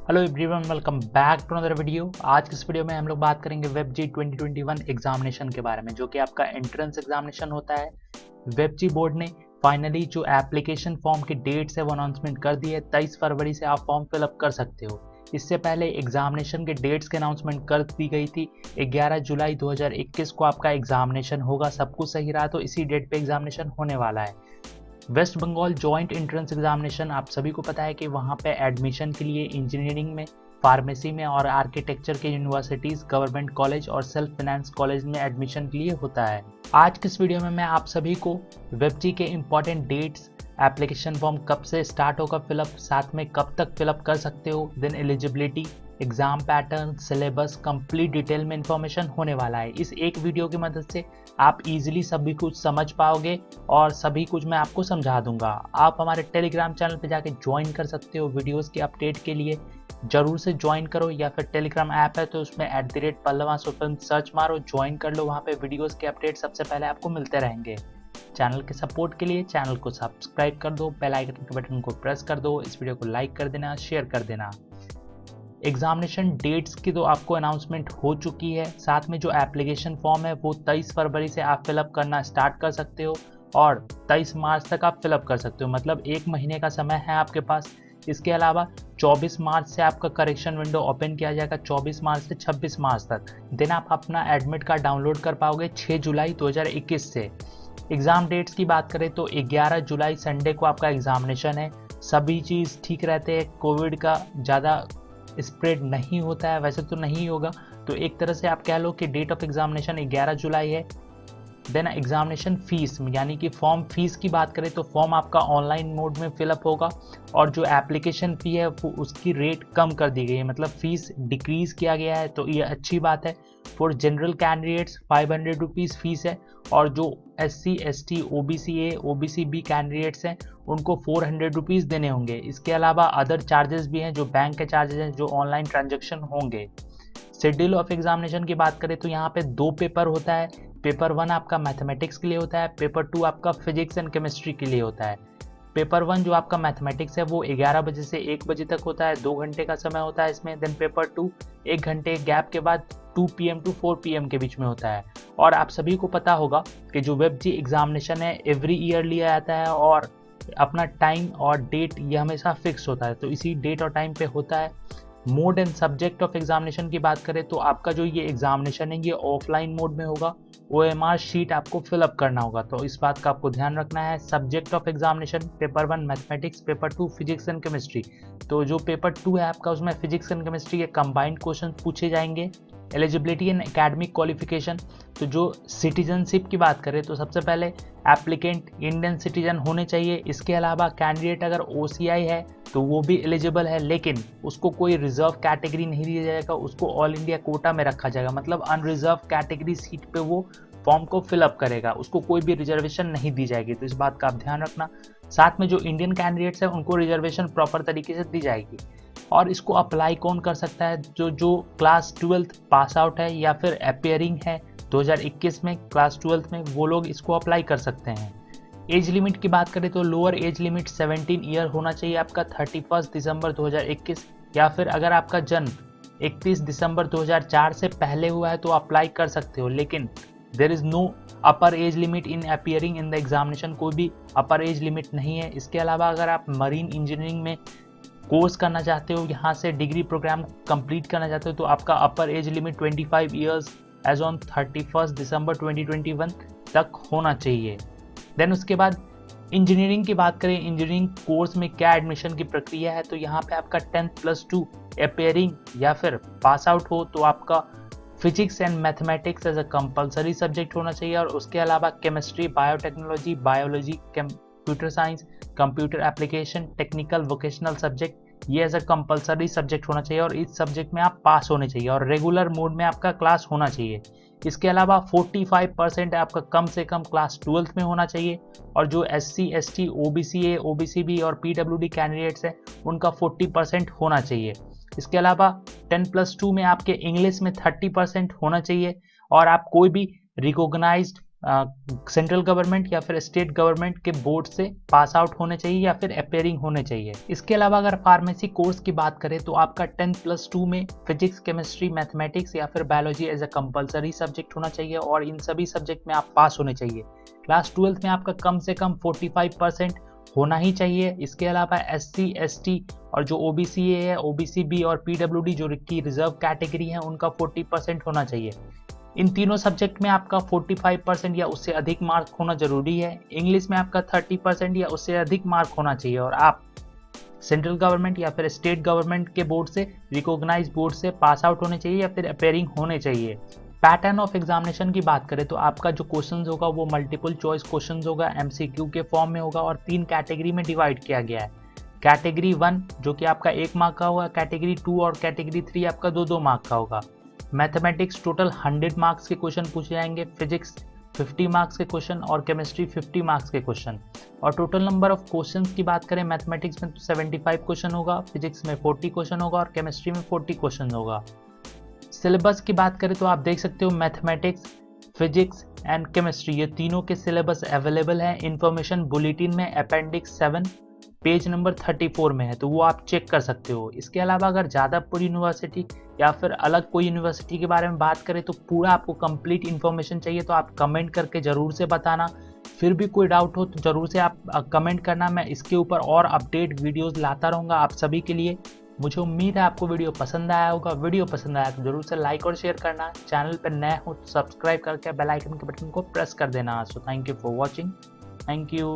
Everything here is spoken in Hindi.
Hello everyone, welcome back to another video. आज की इस वीडियो में हम लोग बात करेंगे वेबजी 2021 एग्जामिनेशन के बारे में, जो कि आपका एंट्रेंस एग्जामिनेशन होता है। वेबजी बोर्ड ने फाइनली जो एप्लीकेशन फॉर्म की डेट्स है वो अनाउंसमेंट कर दी है। 23 फरवरी से आप फॉर्म फिलअप कर सकते हो। इससे पहले एग्जामिनेशन के डेट्स की अनाउंसमेंट कर दी गई थी। 11 जुलाई 2021 को आपका एग्जामिनेशन होगा। सब कुछ सही रहा तो इसी डेट पे एग्जामिनेशन होने वाला है। West Bengal joint entrance examination, आप सभी को पता है कि वहाँ पे एडमिशन के लिए इंजीनियरिंग में, फार्मेसी में और आर्किटेक्चर के यूनिवर्सिटीज़, गवर्नमेंट कॉलेज और सेल्फ फाइनेंस कॉलेज में एडमिशन के लिए होता है। आज की इस वीडियो में मैं आप सभी को वेबजी के इंपॉर्टेंट डेट्स, एप्लीकेशन फॉर्म कब से स्टार्ट होगा फिलअप, साथ में कब तक फिलअप कर सकते हो, then eligibility, exam pattern, syllabus, complete detail में इंफॉर्मेशन होने वाला है। इस एक वीडियो की मदद से आप इजीली सभी कुछ समझ पाओगे और सभी कुछ मैं आपको समझा दूंगा। आप हमारे टेलीग्राम चैनल पे जाके ज्वाइन कर सकते हो। वीडियोस के अपडेट के लिए जरूर से ज्वाइन करो, या फिर टेलीग्राम ऐप है तो उसमें @पल्लवासुफिल्म सर्च मारो, ज्वाइन कर लो। वहाँ पे वीडियोस के अपडेट सबसे पहले आपको मिलते रहेंगे। चैनल के सपोर्ट के लिए चैनल को सब्सक्राइब कर दो, बेल आइकन के बटन को प्रेस कर दो, इस वीडियो को लाइक कर देना, शेयर कर देना। एग्जामिनेशन डेट्स की तो आपको अनाउंसमेंट हो चुकी है। साथ में जो एप्लीकेशन फॉर्म है वो 23 फरवरी से आप फिलअप करना स्टार्ट कर सकते हो और 23 मार्च तक आप फिलअप कर सकते हो, मतलब 1 महीने का समय है आपके पास। इसके अलावा 24 मार्च से आपका करेक्शन विंडो ओपन किया जाएगा, 24 मार्च से 26 मार्च तक। देन आप अपना एडमिट कार्ड डाउनलोड कर पाओगे 6 जुलाई 2021 से। एग्ज़ाम डेट्स की बात करें तो 11 जुलाई संडे को आपका एग्जामिनेशन है। सभी चीज़ ठीक रहते हैं, कोविड का ज़्यादा स्प्रेड नहीं होता है, वैसे तो नहीं होगा, तो एक तरह से आप कह लो कि डेट ऑफ एग्जामिनेशन 11 जुलाई है। देन एग्जामिनेशन फीस, यानी कि फॉर्म फीस की बात करें तो फॉर्म आपका ऑनलाइन मोड में फिलअप होगा और जो एप्लीकेशन फ़ी है वो उसकी रेट कम कर दी गई है, मतलब फीस डिक्रीज़ किया गया है, तो ये अच्छी बात है। For general candidates 500 rupees fees है और जो SC ST OBC A OBC B candidates हैं उनको 400 रुपीज़ देने होंगे। इसके अलावा अदर चार्जेस भी हैं, जो बैंक के चार्जेस हैं, जो ऑनलाइन ट्रांजेक्शन होंगे। शेड्यूल ऑफ एग्जामिनेशन की बात करें तो यहाँ पे 2 पेपर होता है। पेपर 1 आपका मैथमेटिक्स के लिए होता है, पेपर 2 आपका फिजिक्स एंड केमिस्ट्री के लिए होता है। पेपर 1 जो आपका मैथमेटिक्स है वो 11 बजे से 1 बजे तक होता है, 2 घंटे का समय होता है इसमें। देन पेपर 2 1 घंटे गैप के बाद 2 PM टू 4 PM के बीच में होता है। और आप सभी को पता होगा कि जो वेबजी एग्जामिनेशन है एवरी ईयर लिया जाता है और अपना टाइम और डेट ये हमेशा फिक्स होता है, तो इसी डेट और टाइम पे होता है। Mode and subject of examination की बात करें तो आपका जो ये एग्जामिनेशन है ये ऑफलाइन मोड में होगा। OMR शीट आपको फिलअप करना होगा, तो इस बात का आपको ध्यान रखना है। Subject of examination paper 1 mathematics, paper 2 physics and chemistry. तो जो पेपर 2 है आपका उसमें फिजिक्स एंड केमिस्ट्री के कंबाइंड क्वेश्चन पूछे जाएंगे। एलिजिबिलिटी एंड एकेडमिक क्वालिफिकेशन, तो जो सिटीजनशिप की बात करें तो सबसे पहले एप्लीकेंट इंडियन सिटीजन होने चाहिए। इसके अलावा कैंडिडेट अगर OCI है तो वो भी एलिजिबल है, लेकिन उसको कोई रिजर्व कैटेगरी नहीं दिया जाएगा, उसको ऑल इंडिया कोटा में रखा जाएगा, मतलब अनरिजर्व कैटेगरी सीट पे वो फॉर्म को फिलअप करेगा, उसको कोई भी रिजर्वेशन नहीं दी जाएगी, तो इस बात का आप ध्यान रखना। साथ में जो इंडियन कैंडिडेट्स हैं उनको रिजर्वेशन प्रॉपर तरीके से दी जाएगी। और इसको अप्लाई कौन कर सकता है? जो क्लास 12th पास आउट है या फिर अपियरिंग है 2021 में क्लास 12th में, वो लोग इसको अप्लाई कर सकते हैं। एज लिमिट की बात करें तो लोअर एज लिमिट 17 ईयर होना चाहिए आपका 31 दिसंबर 2021, या फिर अगर आपका जन्म 31 दिसंबर 2004 से पहले हुआ है तो अप्लाई कर सकते हो, लेकिन there is no upper age limit in appearing in the examination, कोई भी अपर एज लिमिट नहीं है। इसके अलावा अगर आप मरीन इंजीनियरिंग में कोर्स करना चाहते हो, यहाँ से डिग्री प्रोग्राम कंप्लीट करना चाहते हो, तो आपका upper age limit 25 years age on 31 दिसंबर 2021 तक होना चाहिए। देन उसके बाद इंजीनियरिंग की बात करें, इंजीनियरिंग कोर्स में क्या एडमिशन की प्रक्रिया है, तो यहाँ पे आपका 10+2 अपेयरिंग या फिर पास आउट हो तो आपका physics and mathematics as a compulsory subject होना चाहिए, और उसके अलावा chemistry, biotechnology, biology, computer science, computer application, technical vocational subject, ये एज अ कंपलसरी सब्जेक्ट होना चाहिए और इस सब्जेक्ट में आप पास होने चाहिए और रेगुलर मोड में आपका क्लास होना चाहिए। इसके अलावा 45% आपका कम से कम क्लास 12th में होना चाहिए, और जो SC ST OBC A OBC B और PWD कैंडिडेट्स हैं उनका 40% होना चाहिए। इसके अलावा 10+2 में आपके इंग्लिश में 30% होना चाहिए, और आप कोई भी रिकॉग्नाइज्ड सेंट्रल गवर्नमेंट या फिर स्टेट गवर्नमेंट के बोर्ड से पास आउट होने चाहिए या फिर अपेयरिंग होने चाहिए। इसके अलावा अगर फार्मेसी कोर्स की बात करें तो आपका 10+2 में फिजिक्स, केमिस्ट्री, मैथमेटिक्स या फिर biology as a compulsory subject होना चाहिए और इन सभी सब्जेक्ट में आप पास होने चाहिए। क्लास 12 में आपका कम से कम 45% होना ही चाहिए। इसके अलावा SC, ST और जो OBC है, OBC B और PWD जो की रिजर्व कैटेगरी है उनका 40% होना चाहिए। इन तीनों सब्जेक्ट में आपका 45% या उससे अधिक मार्क होना जरूरी है। इंग्लिश में आपका 30% या उससे अधिक मार्क होना चाहिए और आप सेंट्रल गवर्नमेंट या फिर स्टेट गवर्नमेंट के बोर्ड से, रिकॉग्नाइज्ड बोर्ड से पास आउट होने चाहिए या फिर अपेयरिंग होने चाहिए। पैटर्न ऑफ एग्जामिनेशन की बात करें तो आपका जो क्वेश्चंस होगा वो मल्टीपल चॉइस क्वेश्चंस होगा, MCQ के फॉर्म में होगा और 3 कैटेगरी में डिवाइड किया गया है। कैटेगरी 1 जो कि आपका 1 मार्क का होगा, कैटेगरी 2 और कैटेगरी 3 आपका 2-2 मार्क का होगा। मैथमेटिक्स टोटल 100 मार्क्स के क्वेश्चन पूछे जाएंगे, फिजिक्स 50 मार्क्स के क्वेश्चन और केमिस्ट्री 50 मार्क्स के क्वेश्चन। और टोटल नंबर ऑफ क्वेश्चंस की बात करें मैथमेटिक्स में तो 75 क्वेश्चन होगा, फिजिक्स में 40 क्वेश्चन होगा और केमिस्ट्री में 40 क्वेश्चन होगा। सिलेबस की बात करें तो आप देख सकते हो मैथमेटिक्स, फिजिक्स एंड केमिस्ट्री ये तीनों के सिलेबस अवेलेबल है इंफॉर्मेशन बुलेटिन में अपेंडिक्स 7 पेज नंबर 34 में है, तो वो आप चेक कर सकते हो। इसके अलावा अगर जादवपुर यूनिवर्सिटी या फिर अलग कोई यूनिवर्सिटी के बारे में बात करें तो पूरा आपको कंप्लीट इन्फॉर्मेशन चाहिए तो आप कमेंट करके ज़रूर से बताना। फिर भी कोई डाउट हो तो ज़रूर से आप कमेंट करना, मैं इसके ऊपर और अपडेट वीडियोस लाता रहूँगा आप सभी के लिए। मुझे उम्मीद है आपको वीडियो पसंद आया होगा। वीडियो पसंद आया तो जरूर से लाइक और शेयर करना। चैनल पर नए हो तो सब्सक्राइब करके बेल आइकन के बटन को प्रेस कर देना। So thank you for watching. Thank you.